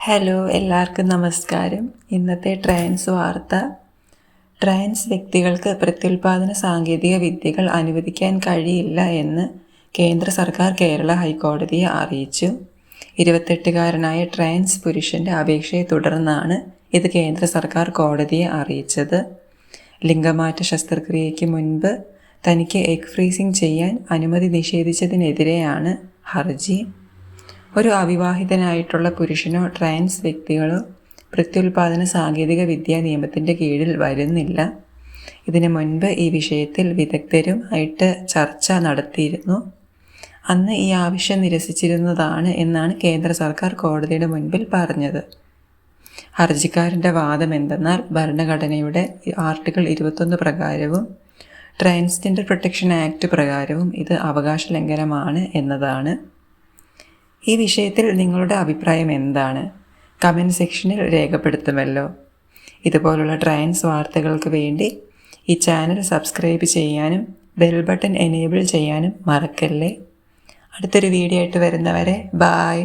Hello, എല്ലാവർക്കും നമസ്കാരം. ഇന്നത്തെ ട്രാൻസ് വാർത്ത. ട്രാൻസ് വ്യക്തികൾക്ക് പ്രത്യുൽപാദന സാങ്കേതിക വിദ്യകൾ അനുവദിക്കാൻ കഴിയില്ല എന്ന് കേന്ദ്ര സർക്കാർ കേരള ഹൈക്കോടതിയെ അറിയിച്ചു. 28കാരനായ ട്രാൻസ് പുരുഷന്റെ അപേക്ഷയെ തുടർന്നാണ് ഇത് കേന്ദ്ര സർക്കാർ കോടതിയെ അറിയിച്ചത്. ലിംഗമാറ്റ ശസ്ത്രക്രിയയ്ക്ക് മുൻപ് തനിക്ക് എഗ് ഫ്രീസിംഗ് ചെയ്യാൻ അനുമതി നിഷേധിച്ചതിനെതിരെയാണ് ഹർജി. ഒരു അവിവാഹിതനായിട്ടുള്ള പുരുഷനോ ട്രാൻസ് വ്യക്തികളോ പ്രത്യുൽപാദന സാങ്കേതിക വിദ്യാ നിയമത്തിൻ്റെ കീഴിൽ വരുന്നില്ല. ഇതിനു മുൻപ് ഈ വിഷയത്തിൽ വിദഗ്ധരുമായിട്ട് ചർച്ച നടത്തിയിരുന്നു. അന്ന് ഈ ആവശ്യം നിരസിച്ചിരുന്നതാണ് എന്നാണ് കേന്ദ്ര സർക്കാർ കോടതിയുടെ മുൻപിൽ പറഞ്ഞത്. ഹർജിക്കാരൻ്റെ വാദം എന്തെന്നാൽ ഭരണഘടനയുടെ ആർട്ടിക്കിൾ 21 പ്രകാരവും ട്രാൻസ്ജെൻഡർ പ്രൊട്ടക്ഷൻ ആക്ട് പ്രകാരവും ഇത് അവകാശ ലംഘനമാണ് എന്നതാണ്. ഈ വിഷയത്തിൽ നിങ്ങളുടെ അഭിപ്രായം എന്താണ്? കമൻറ്റ് സെക്ഷനിൽ രേഖപ്പെടുത്തുമല്ലോ. ഇതുപോലുള്ള ട്രാൻസ് വാർത്തകൾക്ക് വേണ്ടി ഈ ചാനൽ സബ്സ്ക്രൈബ് ചെയ്യാനും ബെൽ ബട്ടൺ എനേബിൾ ചെയ്യാനും മറക്കല്ലേ. അടുത്തൊരു വീഡിയോ ആയിട്ട് വരുന്നവരെ ബായ്.